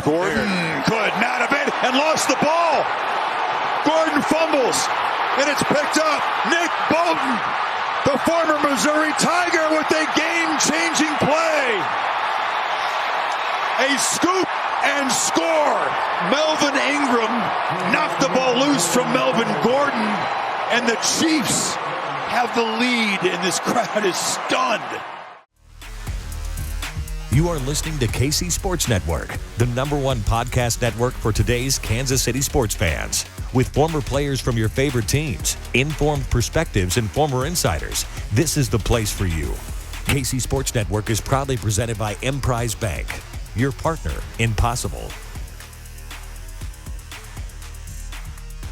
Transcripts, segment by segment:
Gordon could not have been and lost the ball. Gordon fumbles, and it's picked up. Nick Bolton, the former Missouri Tiger, with a game-changing play. A scoop and score. Melvin Ingram knocked the ball loose from Melvin Gordon, and the Chiefs have the lead, and this crowd is stunned. You are listening to KC Sports Network, the #1 podcast network for today's Kansas City sports fans. With former players from your favorite teams, informed perspectives, and former insiders, this is the place for you. KC Sports Network is proudly presented by Emprise Bank, your partner in possible.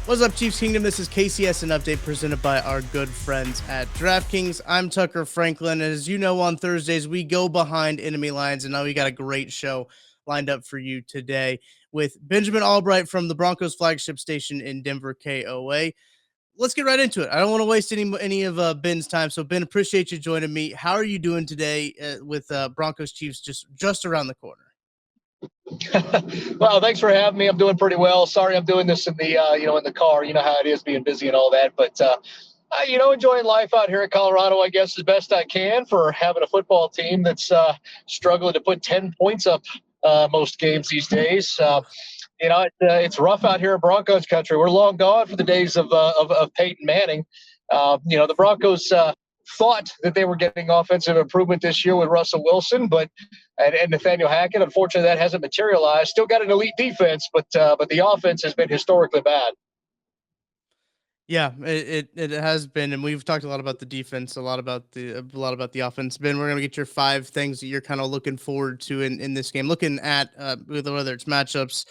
What's up, Chiefs Kingdom? This is KCS, an update presented by our good friends at DraftKings. I'm Tucker Franklin. As you know, on Thursdays, we go behind enemy lines, and now we got a great show lined up for you today with Benjamin Allbright from the Broncos flagship station in Denver, KOA. Let's get right into it. I don't want to waste any of Ben's time. So, Ben, appreciate you joining me. How are you doing today with Broncos Chiefs just around the corner? Well, thanks for having me. I'm doing pretty well. Sorry, I'm doing this in the in the car. You know how it is being busy and all that. But enjoying life out here in Colorado, I guess, as best I can for having a football team that's struggling to put 10 points up most games these days. It's rough out here in Broncos country. We're long gone for the days of Peyton Manning. The Broncos thought that they were getting offensive improvement this year with Russell Wilson, and Nathaniel Hackett. Unfortunately, that hasn't materialized. Still got an elite defense, but the offense has been historically bad. Yeah, it has been, and we've talked a lot about the defense, a lot about the offense. Ben, we're gonna get your 5 things that you're kind of looking forward to in this game. Looking at whether it's matchups,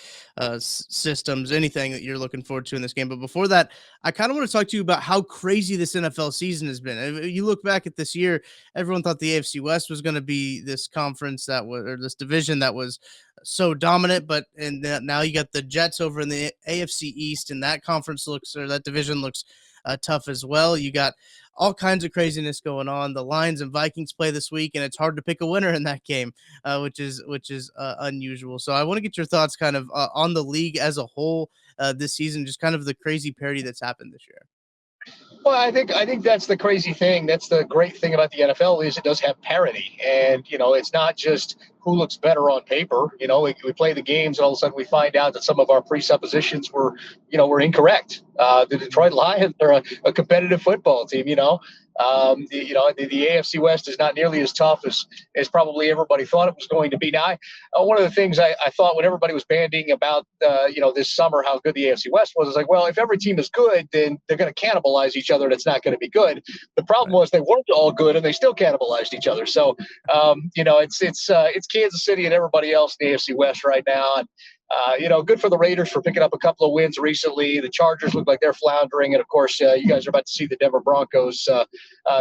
systems, anything that you're looking forward to in this game. But before that, I kind of want to talk to you about how crazy this NFL season has been. You look back at this year, everyone thought the AFC West was going to be this conference or this division that was so dominant, but now you got the Jets over in the AFC East, and that division looks tough as well. You got all kinds of craziness going on. The Lions and Vikings play this week, and it's hard to pick a winner in that game, which is unusual. So I want to get your thoughts kind of on the league as a whole this season, just kind of the crazy parity that's happened this year. Well, I think that's the crazy thing. That's the great thing about the NFL is it does have parity, and it's not just who looks better on paper. We play the games, and all of a sudden we find out that some of our presuppositions were incorrect. The Detroit Lions are a competitive football team. The AFC West is not nearly as tough as probably everybody thought it was going to be. Now, one of the things I thought when everybody was bandying about, this summer, how good the AFC West was, like, well, if every team is good, then they're going to cannibalize each other, and it's not going to be good. The problem was they weren't all good, and they still cannibalized each other. So, it's Kansas City and everybody else in the AFC West right now. And, good for the Raiders for picking up a couple of wins recently. The Chargers look like they're floundering. And, of course, you guys are about to see the Denver Broncos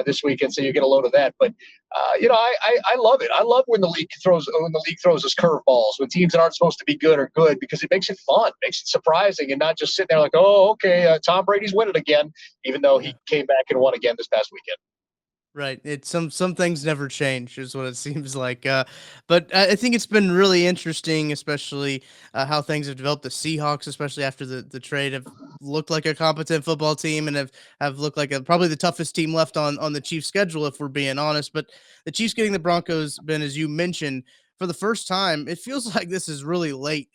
this weekend, so you get a load of that. But, I love it. I love when the league throws us curveballs, when teams that aren't supposed to be good are good, because it makes it fun, makes it surprising, and not just sitting there like, oh, okay, Tom Brady's winning again, even though he came back and won again this past weekend. Right. It's some things never change is what it seems like. But I think it's been really interesting, especially how things have developed. The Seahawks, especially after the trade, have looked like a competent football team and have looked like probably the toughest team left on the Chiefs schedule, if we're being honest. But the Chiefs getting the Broncos, Ben, as you mentioned, for the first time, it feels like this is really late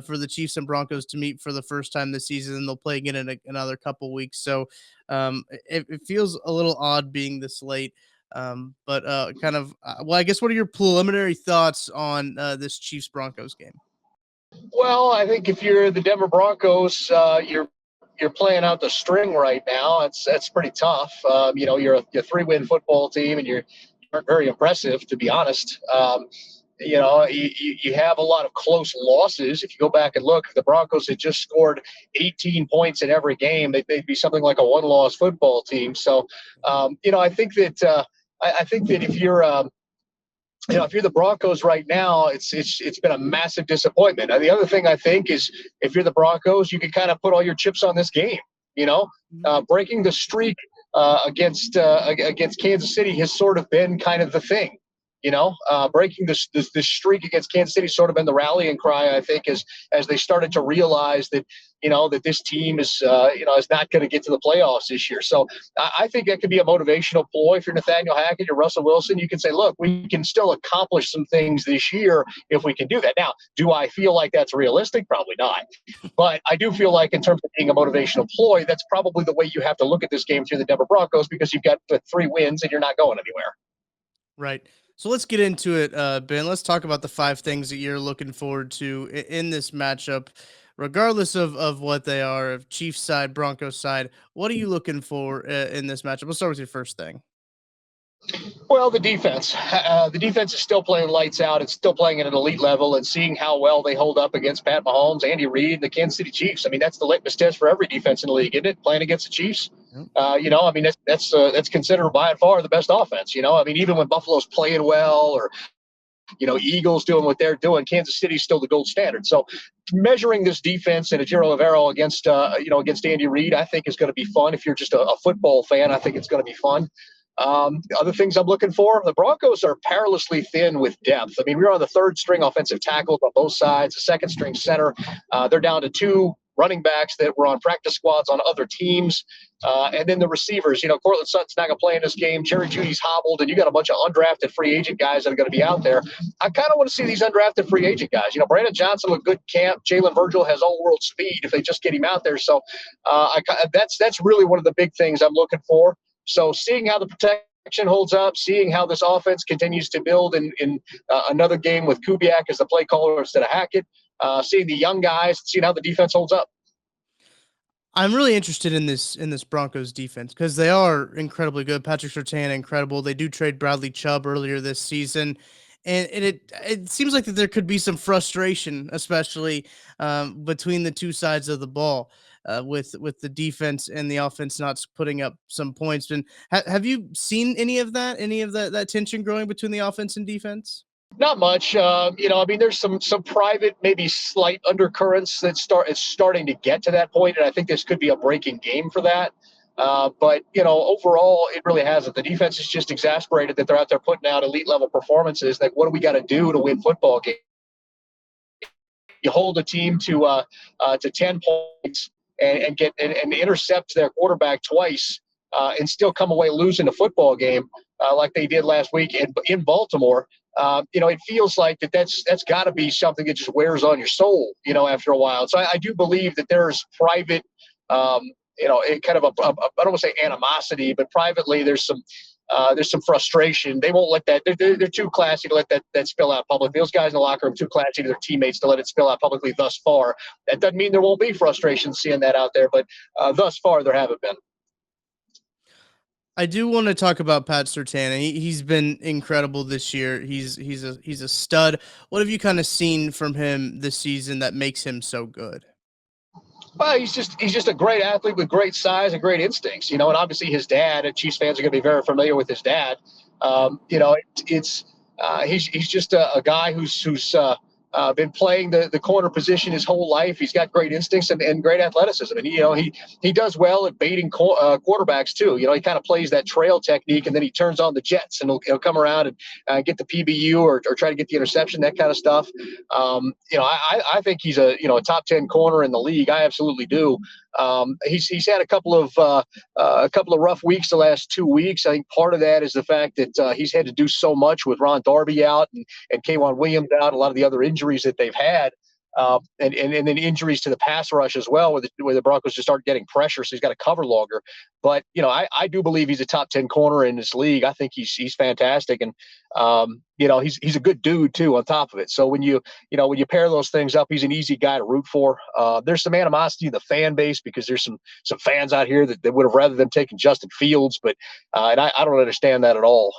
for the Chiefs and Broncos to meet for the first time this season, and they'll play again in another couple weeks. So it feels a little odd being this late. But I guess what are your preliminary thoughts on this Chiefs Broncos game? Well, I think if you're the Denver Broncos, you're playing out the string right now. That's pretty tough. You're a 3-win football team, and you're very impressive, to be honest. You have a lot of close losses. If you go back and look, if the Broncos had just scored 18 points in every game, they'd be something like a 1-loss football team. So, I think that if you're the Broncos right now, it's been a massive disappointment. And the other thing I think is, if you're the Broncos, you can kind of put all your chips on this game. Breaking the streak against Kansas City has sort of been kind of the thing. Breaking this streak against Kansas City sort of been the rallying cry, I think, as they started to realize that, that this team is not going to get to the playoffs this year. So I think that could be a motivational ploy. If you're Nathaniel Hackett, you're Russell Wilson, you can say, look, we can still accomplish some things this year if we can do that. Now, do I feel like that's realistic? Probably not. But I do feel like in terms of being a motivational ploy, that's probably the way you have to look at this game through the Denver Broncos, because you've got the 3 wins and you're not going anywhere. Right. So let's get into it, Ben. Let's talk about the 5 things that you're looking forward to in this matchup, regardless of what they are, of Chiefs side, Broncos side. What are you looking for in this matchup? Let's start with your first thing. Well, the defense. The defense is still playing lights out. It's still playing at an elite level, and seeing how well they hold up against Pat Mahomes, Andy Reid, and the Kansas City Chiefs. I mean, that's the litmus test for every defense in the league, isn't it? Playing against the Chiefs. That's considered by and far the best offense. Even when Buffalo's playing well, or Eagles doing what they're doing, Kansas City's still the gold standard. So measuring this defense and Ejiro Evero against Andy Reid, I think is going to be fun. If you're just a football fan, I think it's going to be fun. Other things I'm looking for, the Broncos are perilously thin with depth. I mean, we're on the 3rd string offensive tackles on both sides, the 2nd string center. They're down to 2 running backs that were on practice squads on other teams. And then the receivers, Cortland Sutton's not going to play in this game. Jerry Jeudy's hobbled, and you got a bunch of undrafted free agent guys that are going to be out there. I kind of want to see these undrafted free agent guys. Brandon Johnson with good camp. Jalen Virgil has all-world speed if they just get him out there. So that's really one of the big things I'm looking for. So seeing how the protection holds up, seeing how this offense continues to build in another game with Kubiak as the play caller instead of Hackett, seeing the young guys, seeing how the defense holds up. I'm really interested in this Broncos defense because they are incredibly good. Patrick Surtain, incredible. They do trade Bradley Chubb earlier this season, and it seems like that there could be some frustration, especially between the two sides of the ball, with the defense and the offense not putting up some points. And have you seen any of that tension growing between the offense and defense? Not much. There's some private, maybe slight undercurrents that it's starting to get to that point, and I think this could be a breaking game for that. But overall, it really hasn't. The defense is just exasperated that they're out there putting out elite level performances. Like, what do we got to do to win football games? You hold a team to 10 points and intercept their quarterback twice, and still come away losing a football game like they did last week in Baltimore. It feels like that's got to be something that just wears on your soul, after a while. So I do believe that there's private, kind of I don't want to say animosity, but privately there's some frustration. They won't let that. They're too classy to let that spill out publicly. Those guys in the locker room too classy to their teammates to let it spill out publicly thus far. That doesn't mean there won't be frustration seeing that out there, but thus far there haven't been. I do want to talk about Pat Surtain. He's been incredible this year. He's a stud. What have you kind of seen from him this season that makes him so good? Well, he's just a great athlete with great size and great instincts, and obviously his dad, and Chiefs fans are going to be very familiar with his dad. He's just a guy who's been playing the corner position his whole life. He's got great instincts and great athleticism, and he does well at baiting quarterbacks too. He kind of plays that trail technique, and then he turns on the jets, and he'll come around and get the PBU or try to get the interception, that kind of stuff. I think he's a top 10 corner in the league. I absolutely do. He's had a couple of rough weeks the last 2 weeks. I think part of that is the fact that he's had to do so much with Ron Darby out and K'Wan Williams out, a lot of the other injuries that they've had. And then injuries to the pass rush as well, where the Broncos just start getting pressure, so he's got to cover longer. But I do believe he's a top 10 corner in this league. I think he's fantastic, and he's a good dude too. On top of it, so when you pair those things up, he's an easy guy to root for. There's some animosity in the fan base because there's some fans out here that would have rather them taking Justin Fields, but and I don't understand that at all.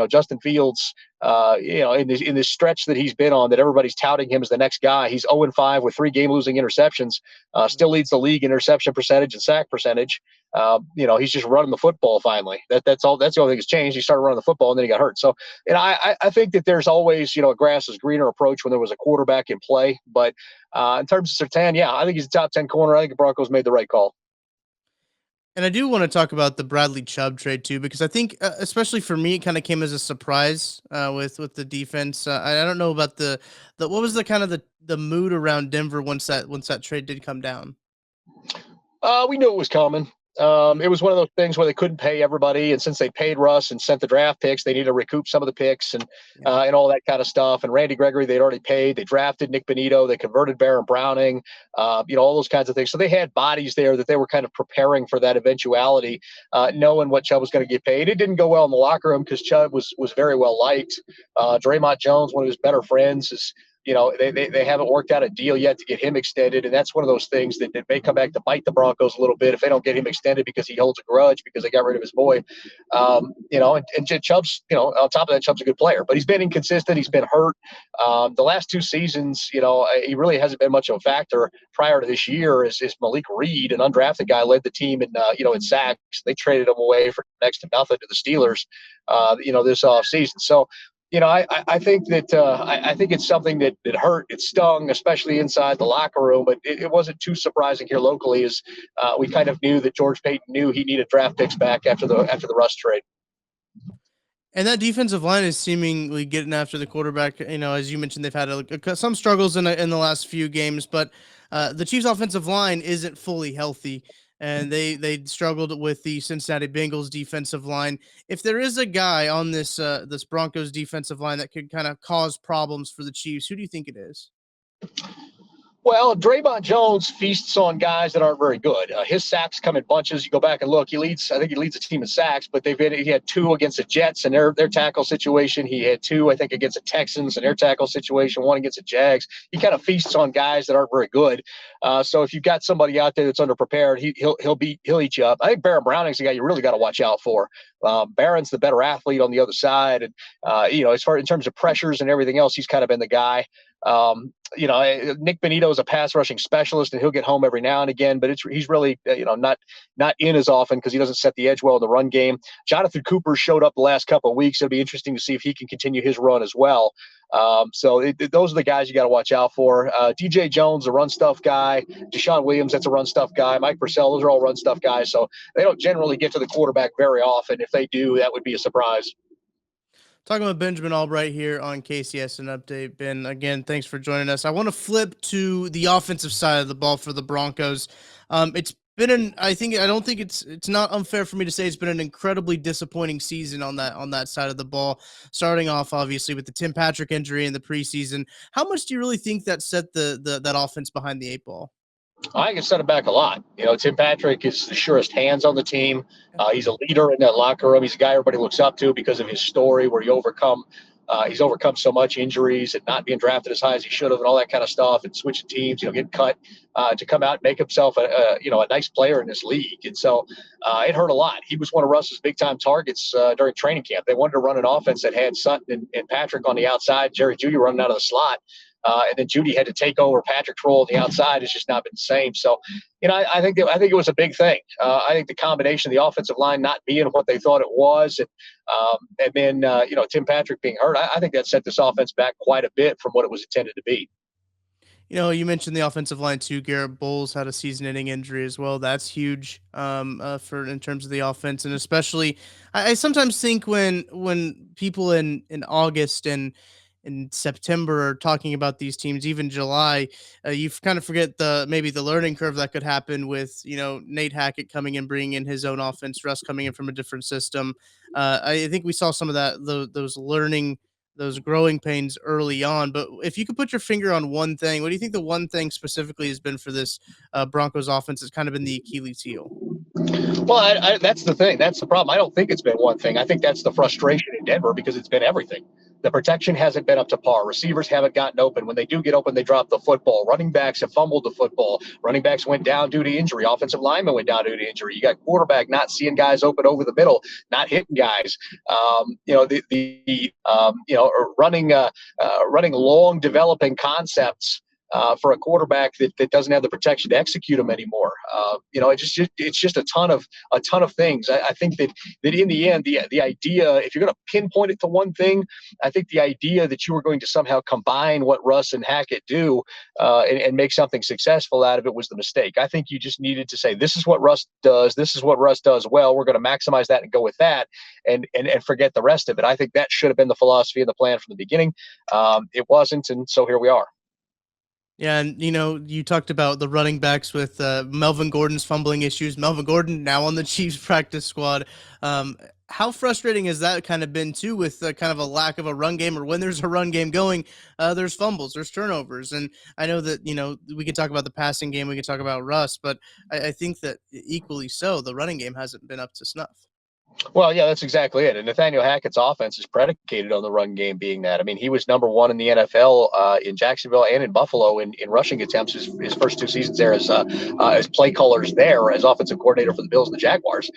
Justin Fields. In this stretch that he's been on, that everybody's touting him as the next guy. He's 0-5 with 3 game-losing interceptions. Still leads the league in interception percentage and sack percentage. He's just running the football finally. That's all. That's the only thing that's changed. He started running the football and then he got hurt. So, I think that there's always a grass is greener approach when there was a quarterback in play. But in terms of Surtain, I think he's a top 10 corner. I think the Broncos made the right call. And I do want to talk about the Bradley Chubb trade too, because I think, especially for me, it kind of came as a surprise with the defense. I don't know about the what was the kind of the mood around Denver once that trade did come down. We knew it was coming. Mhm. It was one of those things where they couldn't pay everybody, and since they paid Russ and sent the draft picks, they needed to recoup some of the picks Yeah. and all that kind of stuff. And Randy Gregory, they'd already paid. They drafted Nick Benito. They converted Baron Browning. All those kinds of things. So they had bodies there that they were kind of preparing for that eventuality, knowing what Chubb was going to get paid. It didn't go well in the locker room because Chubb was very well liked. Draymond Jones, one of his better friends, is they haven't worked out a deal yet to get him extended, and that's one of those things that may come back to bite the Broncos a little bit if they don't get him extended because he holds a grudge because they got rid of his boy. And Chubb's, on top of that, Chubb's a good player, but he's been inconsistent. He's been hurt. The last 2 seasons, he really hasn't been much of a factor. Prior to this year, is Malik Reed, an undrafted guy, led the team in sacks. They traded him away for next to nothing to the Steelers, this offseason. So I think that I think it's something that hurt. It stung, especially inside the locker room. But it wasn't too surprising here locally, as we kind of knew that George Payton knew he needed draft picks back after the Russ trade. And that defensive line is seemingly getting after the quarterback. As you mentioned, they've had some struggles in the last few games, but the Chiefs' offensive line isn't fully healthy, and they struggled with the Cincinnati Bengals defensive line. If there is a guy on this Broncos defensive line that could kind of cause problems for the Chiefs, who do you think it is? Well, Draymond Jones feasts on guys that aren't very good. His sacks come in bunches. You go back and look. I think he leads the team in sacks, but he had 2 against the Jets and their tackle situation. He had 2, I think, against the Texans and their tackle situation. 1 against the Jags. He kind of feasts on guys that aren't very good. So if you've got somebody out there that's underprepared, he'll eat you up. I think Baron Browning's the guy you really got to watch out for. Baron's the better athlete on the other side, and as far in terms of pressures and everything else, he's kind of been the guy. Nick Benito is a pass rushing specialist, and he'll get home every now and again, but he's really, not in as often because he doesn't set the edge well in the run game. Jonathan Cooper showed up the last couple of weeks. It'll be interesting to see if he can continue his run as well. Those are the guys you got to watch out for. DJ Jones, a run stuff guy. Deshaun Williams, that's a run stuff guy. Mike Purcell, those are all run stuff guys. So they don't generally get to the quarterback very often. If they do, that would be a surprise. Talking with Benjamin Allbright here on KCS and Update. Ben, again, thanks for joining us. I want to flip to the offensive side of the ball for the Broncos. It's been I don't think it's not unfair for me to say it's been an incredibly disappointing season on that side of the ball. Starting off obviously with the Tim Patrick injury in the preseason. How much do you really think that set that offense behind the 8 ball? I think it set him back a lot. Tim Patrick is the surest hands on the team. He's a leader in that locker room. He's a guy everybody looks up to because of his story where he's overcome so much injuries and not being drafted as high as he should have and all that kind of stuff and switching teams, getting cut to come out and make himself a nice player in this league. And so it hurt a lot. He was one of Russ's big time targets during training camp. They wanted to run an offense that had Sutton and Patrick on the outside, Jerry Jeudy running out of the slot. And then Jeudy had to take over Patrick's role on the outside. It's just not been the same. So, I think it was a big thing. I think the combination of the offensive line not being what they thought it was, and then Tim Patrick being hurt, I think that set this offense back quite a bit from what it was intended to be. You mentioned the offensive line too. Garrett Bowles had a season-ending injury as well. That's huge for in terms of the offense, and especially I sometimes think when people in August and in September are talking about these teams, even July, you kind of forget maybe the learning curve that could happen with Nate Hackett coming in, bringing in his own offense, Russ coming in from a different system. I think we saw some of that those growing pains early on. But if you could put your finger on one thing, what do you think the one thing specifically has been for this Broncos offense has kind of been the Achilles heel? Well, that's the thing. That's the problem. I don't think it's been one thing. I think that's the frustration in Denver because it's been everything. The protection hasn't been up to par. Receivers haven't gotten open. When they do get open, they drop the football. Running backs have fumbled the football. Running backs went down due to injury. Offensive linemen went down due to injury. You got quarterback not seeing guys open over the middle, not hitting guys. Running long developing concepts for a quarterback that doesn't have the protection to execute them anymore. It's just a ton of things. I think that in the end, the idea, if you're going to pinpoint it to one thing, I think the idea that you were going to somehow combine what Russ and Hackett do and make something successful out of it was the mistake. I think you just needed to say, this is what Russ does. This is what Russ does well. We're going to maximize that and go with that and forget the rest of it. I think that should have been the philosophy and the plan from the beginning. It wasn't, and so here we are. Yeah, and you talked about the running backs with Melvin Gordon's fumbling issues. Melvin Gordon now on the Chiefs practice squad. How frustrating has that kind of been too, with kind of a lack of a run game, or when there's a run game going, there's fumbles, there's turnovers. And I know that, we could talk about the passing game, we could talk about Russ, but I think that equally so, the running game hasn't been up to snuff. Well, yeah, that's exactly it. And Nathaniel Hackett's offense is predicated on the run game being that. I mean, he was number one in the NFL in Jacksonville and in Buffalo in rushing attempts his first two seasons there as play callers there, as offensive coordinator for the Bills and the Jaguars.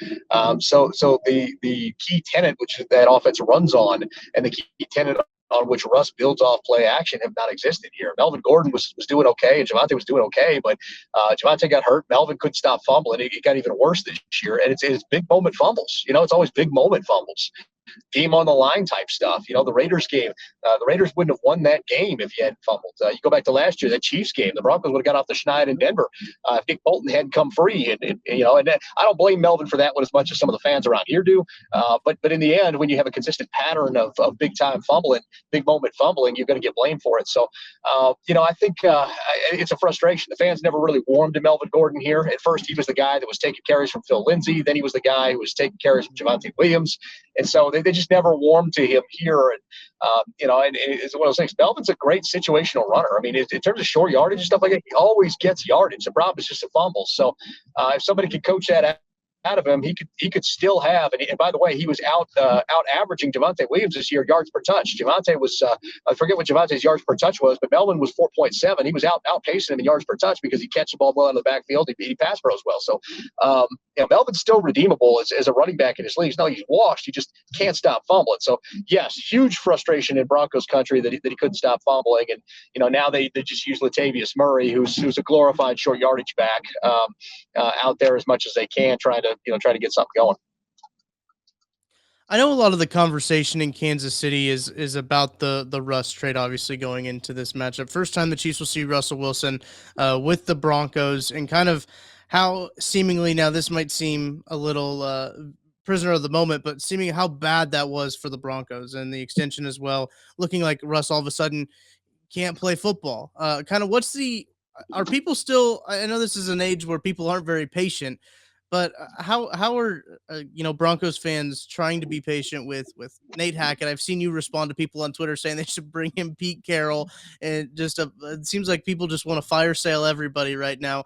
So the key tenet which that offense runs on, and the key tenet on which Russ builds off play action, have not existed here. Melvin Gordon was doing okay, and Javonte was doing okay, but Javonte got hurt. Melvin couldn't stop fumbling. It got even worse this year, and it's big moment fumbles. It's always big moment fumbles. Game on the line type stuff. The Raiders game, the Raiders wouldn't have won that game if he hadn't fumbled. You go back to last year, that Chiefs game, the Broncos would have got off the schneid in Denver if Nick Bolton hadn't come free. And I don't blame Melvin for that one as much as some of the fans around here do. But in the end, when you have a consistent pattern of big time fumbling, big moment fumbling, you're going to get blamed for it. So, I think it's a frustration. The fans never really warmed to Melvin Gordon here. At first, he was the guy that was taking carries from Phil Lindsay. Then he was the guy who was taking carries from Javonte Williams. And so they just never warmed to him here. And, and it's one of those things. Melvin's a great situational runner. I mean, in terms of short yardage and stuff like that, he always gets yardage. The problem is just a fumble. So if somebody could coach that out of him, he could still have. And by the way, he was out averaging Javonte Williams this year yards per touch. Javonte was I forget what Javonte's yards per touch was, but Melvin was 4.7. He was outpacing him in yards per touch because he catches the ball well out of the backfield. He pass pros well. So Melvin's still redeemable as a running back in his leagues. No, he's washed. He just can't stop fumbling. So yes, huge frustration in Broncos country that he couldn't stop fumbling. And now they just use Latavius Murray, who's a glorified short yardage back, out there as much as they can, trying to get something going. I know a lot of the conversation in Kansas City is about the Russ trade, obviously, going into this matchup. First time the Chiefs will see Russell Wilson with the Broncos, and kind of how seemingly, now this might seem a little prisoner of the moment, but seeming how bad that was for the Broncos, and the extension as well, looking like Russ all of a sudden can't play football. Kind of are people still, I know this is an age where people aren't very patient, but how are Broncos fans trying to be patient with Nate Hackett? I've seen you respond to people on Twitter saying they should bring in Pete Carroll, and it seems like people just want to fire sale everybody right now.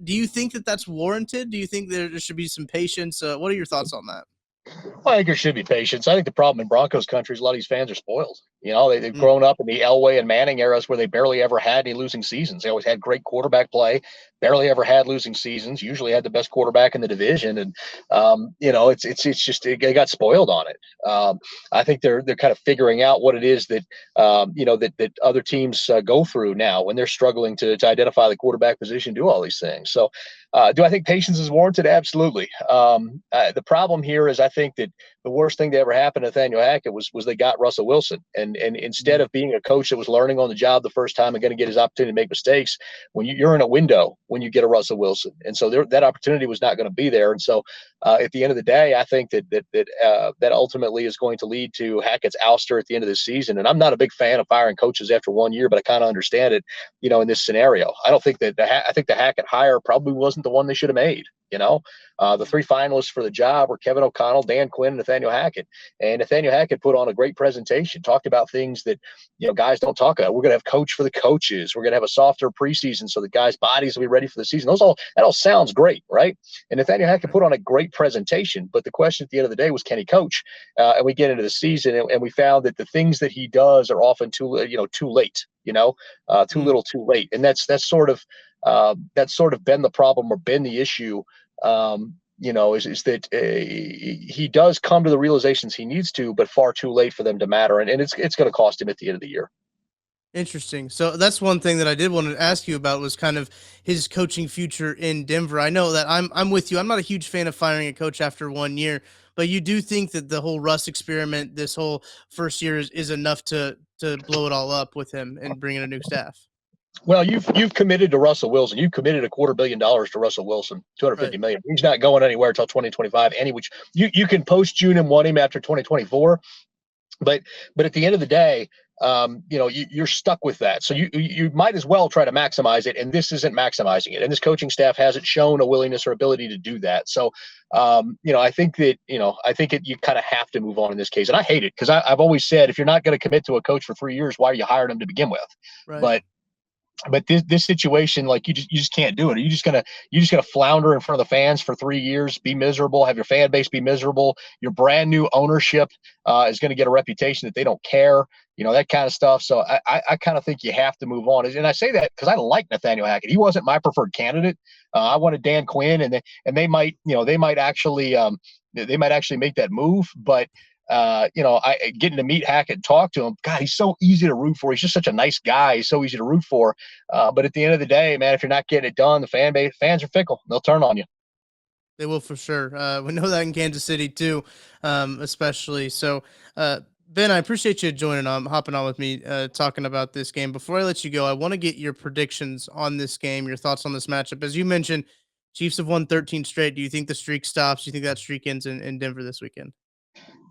Do you think that that's warranted? Do you think there should be some patience? What are your thoughts on that? Well, I think there should be patience. I think the problem in Broncos country is a lot of these fans are spoiled. They've grown up in the Elway and Manning eras where they barely ever had any losing seasons. They always had great quarterback play, barely ever had losing seasons, usually had the best quarterback in the division. And, it's just, they got spoiled on it. I think they're kind of figuring out what it is that, that other teams go through now when they're struggling to identify the quarterback position, do all these things. So do I think patience is warranted? Absolutely. The problem here is I think that the worst thing that ever happened to Nathaniel Hackett was they got Russell Wilson. And instead of being a coach that was learning on the job the first time and going to get his opportunity to make mistakes, when you're in a window when you get a Russell Wilson. And so that opportunity was not going to be there. And so at the end of the day, I think that ultimately is going to lead to Hackett's ouster at the end of the season. And I'm not a big fan of firing coaches after 1 year, but I kind of understand it, in this scenario. I don't think I think the Hackett hire probably wasn't the one they should have made. The three finalists for the job were Kevin O'Connell, Dan Quinn, and Nathaniel Hackett. And Nathaniel Hackett put on a great presentation, talked about things that, guys don't talk about. We're going to have coach for the coaches. We're going to have a softer preseason so the guys' bodies will be ready for the season. That all sounds great, right? And Nathaniel Hackett put on a great presentation. But the question at the end of the day was, can he coach? And we get into the season, and we found that the things that he does are often too late, too little, too late. And that's sort of been the problem, or been the issue. Is that he does come to the realizations he needs to, but far too late for them to matter. And it's going to cost him at the end of the year. Interesting. So that's one thing that I did want to ask you about was kind of his coaching future in Denver. I know that I'm with you. I'm not a huge fan of firing a coach after 1 year, but you do think that the whole Russ experiment, this whole first year is enough to blow it all up with him and bring in a new staff. Well, you've committed to Russell Wilson. You've committed $250 million to Russell Wilson, 250 Right. million. He's not going anywhere until 2025. Which you can post June and want him after 2024, but at the end of the day, you're stuck with that. So you might as well try to maximize it, and this isn't maximizing it. And this coaching staff hasn't shown a willingness or ability to do that. So, I think that you kind of have to move on in this case. And I hate it because I've always said if you're not going to commit to a coach for 3 years, why are you hiring him to begin with? Right. But this situation, like you just can't do it. You just gonna flounder in front of the fans for 3 years, be miserable, have your fan base be miserable. Your brand new ownership is going to get a reputation that they don't care, that kind of stuff. So I kind of think you have to move on. And I say that because I like Nathaniel Hackett. He wasn't my preferred candidate. I wanted Dan Quinn, and they might actually make that move, but. I getting to meet Hackett and talk to him. God, he's so easy to root for. He's just such a nice guy. He's so easy to root for. But at the end of the day, man, if you're not getting it done, the fans are fickle. They'll turn on you. They will for sure. We know that in Kansas City too, especially. So, Ben, I appreciate you hopping on with me, talking about this game. Before I let you go, I want to get your predictions on this game, your thoughts on this matchup. As you mentioned, Chiefs have won 13 straight. Do you think the streak stops? Do you think that streak ends in Denver this weekend?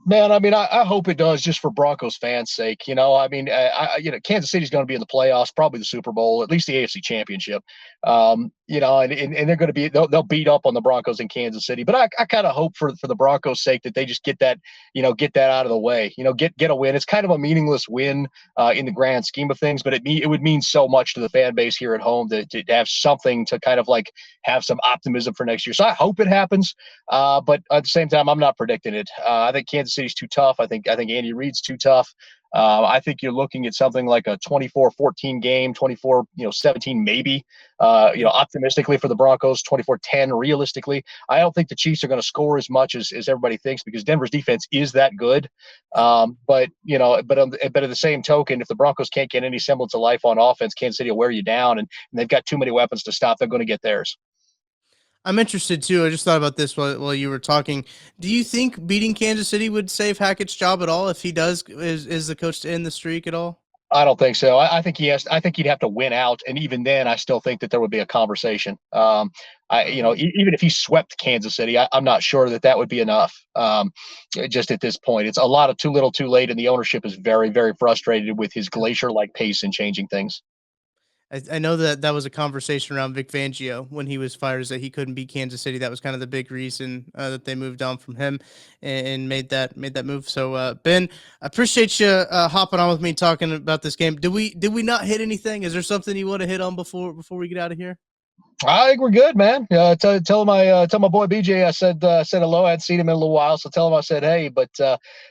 Man, I mean, I hope it does just for Broncos fans' sake. Kansas City's going to be in the playoffs, probably the Super Bowl, at least the AFC Championship. And they're going to they'll beat up on the Broncos in Kansas City. But I kind of hope for the Broncos' sake that they just get that out of the way. Get a win. It's kind of a meaningless win in the grand scheme of things, but it would mean so much to the fan base here at home to have something to kind of like have some optimism for next year. So I hope it happens. But at the same time, I'm not predicting it. I think Kansas City's too tough. I think Andy Reid's too tough. I think you're looking at something like a 24-14 game, 24-17 maybe. Optimistically for the Broncos, 24-10 realistically. I don't think the Chiefs are going to score as much as everybody thinks because Denver's defense is that good. But at the same token, if the Broncos can't get any semblance of life on offense, Kansas City will wear you down, and they've got too many weapons to stop. They're going to get theirs. I'm interested too. I just thought about this while you were talking. Do you think beating Kansas City would save Hackett's job at all if he is the coach to end the streak at all? I don't think so. I think I think he'd have to win out, and even then, I still think that there would be a conversation. Even if he swept Kansas City, I'm not sure that would be enough. Just at this point, it's a lot of too little, too late, and the ownership is very, very frustrated with his glacier-like pace in changing things. I know that was a conversation around Vic Fangio when he was fired, is that he couldn't beat Kansas City. That was kind of the big reason that they moved on from him and made that move. So Ben, I appreciate you hopping on with me talking about this game. Did we not hit anything? Is there something you want to hit on before we get out of here? I think we're good, man. Tell my boy BJ I said hello. I hadn't seen him in a little while, so tell him I said hey. But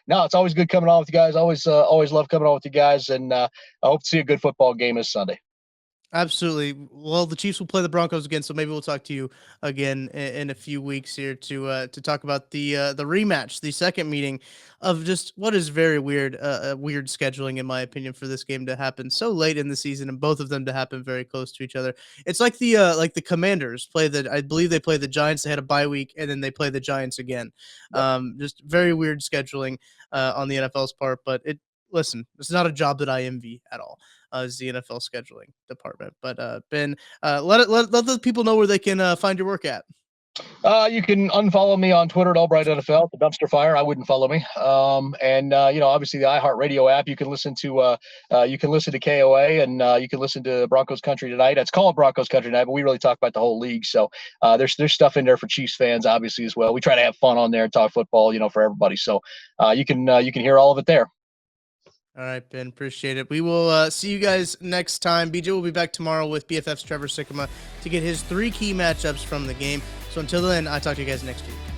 no, it's always good coming on with you guys. Always love coming on with you guys, and I hope to see a good football game this Sunday. Absolutely. Well, the Chiefs will play the Broncos again, so maybe we'll talk to you again in a few weeks here to talk about the rematch, the second meeting of just what is very weird scheduling in my opinion for this game to happen so late in the season and both of them to happen very close to each other. It's like the Commanders I believe they play the Giants. They had a bye week and then they play the Giants again. Yep. Just very weird scheduling on the NFL's part, but listen, it's not a job that I envy at all. Is the NFL scheduling department. But Ben, let the people know where they can find your work at. You can unfollow me on Twitter at Allbright NFL, the dumpster fire. I wouldn't follow me. Obviously the iHeartRadio app. You can listen to KOA, and you can listen to Broncos Country Tonight. It's called Broncos Country Tonight, but we really talk about the whole league. So there's stuff in there for Chiefs fans, obviously as well. We try to have fun on there and talk football, for everybody. So you can hear all of it there. All right, Ben, appreciate it. We will see you guys next time. BJ will be back tomorrow with BFF's Trevor Sikkema to get his 3 key matchups from the game. So until then, I'll talk to you guys next week.